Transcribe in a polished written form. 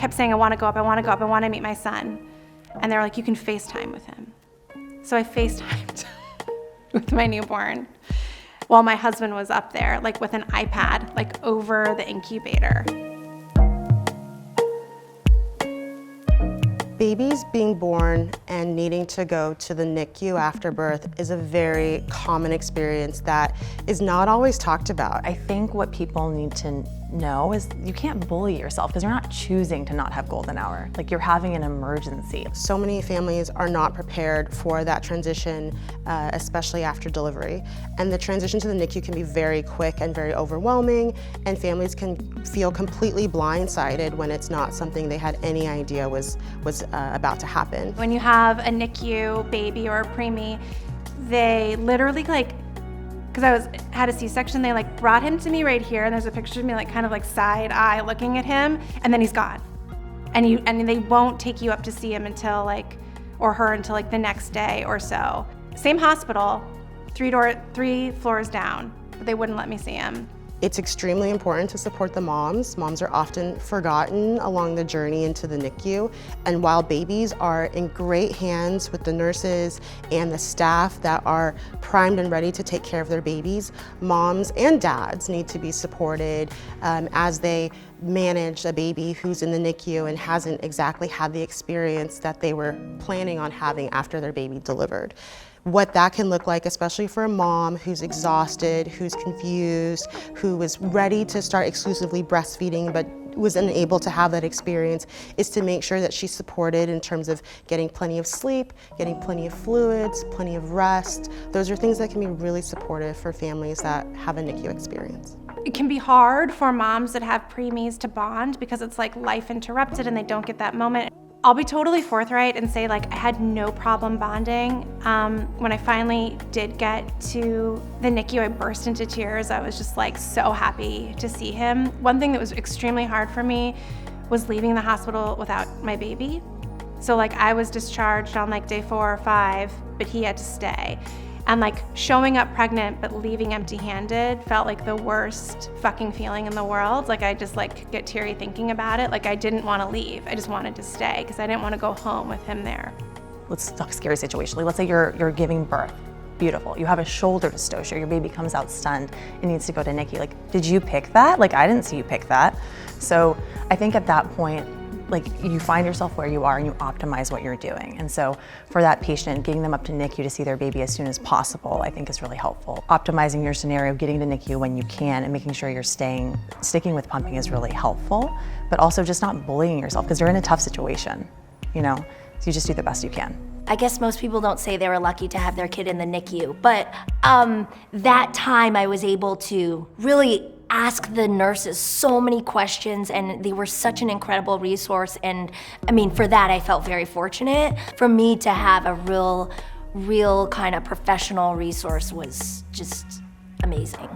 kept saying, I wanna go up, I wanna go up, I wanna meet my son. And they're like, you can FaceTime with him. So I FaceTimed with my newborn while my husband was up there, like with an iPad, like over the incubator. Babies being born and needing to go to the NICU after birth is a very common experience that is not always talked about. I think what people need to know is you can't bully yourself because you're not choosing to not have golden hour. Like, you're having an emergency. So many families are not prepared for that transition, especially after delivery. And the transition to the NICU can be very quick and very overwhelming, and families can feel completely blindsided when it's not something they had any idea was about to happen. When you have a NICU baby or a preemie, they literally because I had a C-section, they brought him to me right here, and there's a picture of me kind of side eye looking at him, and then he's gone. And they won't take you up to see him until or her until the next day or so. Same hospital, 3 floors down, but they wouldn't let me see him. It's extremely important to support the moms. Moms are often forgotten along the journey into the NICU. And while babies are in great hands with the nurses and the staff that are primed and ready to take care of their babies, moms and dads need to be supported as they manage a baby who's in the NICU and hasn't exactly had the experience that they were planning on having after their baby delivered. What that can look like, especially for a mom who's exhausted, who's confused, who was ready to start exclusively breastfeeding but was unable to have that experience, is to make sure that she's supported in terms of getting plenty of sleep, getting plenty of fluids, plenty of rest. Those are things that can be really supportive for families that have a NICU experience. It can be hard for moms that have preemies to bond because it's life interrupted and they don't get that moment. I'll be totally forthright and say I had no problem bonding. When I finally did get to the NICU, I burst into tears. I was just so happy to see him. One thing that was extremely hard for me was leaving the hospital without my baby. So I was discharged on day 4 or 5, but he had to stay. And showing up pregnant but leaving empty-handed felt like the worst fucking feeling in the world. I just get teary thinking about it. I didn't want to leave. I just wanted to stay because I didn't want to go home with him there. Let's talk scary situation. Let's say you're giving birth. Beautiful. You have a shoulder dystocia. Your baby comes out stunned and needs to go to NICU. Did you pick that? I didn't see you pick that. So I think at that point, you find yourself where you are and you optimize what you're doing. And so for that patient, getting them up to NICU to see their baby as soon as possible, I think is really helpful. Optimizing your scenario, getting to NICU when you can, and making sure you're sticking with pumping is really helpful, but also just not bullying yourself because you're in a tough situation, so you just do the best you can. I guess most people don't say they were lucky to have their kid in the NICU, but that time I was able to really ask the nurses so many questions, and they were such an incredible resource. And for that, I felt very fortunate. For me to have a real kind of professional resource was just amazing.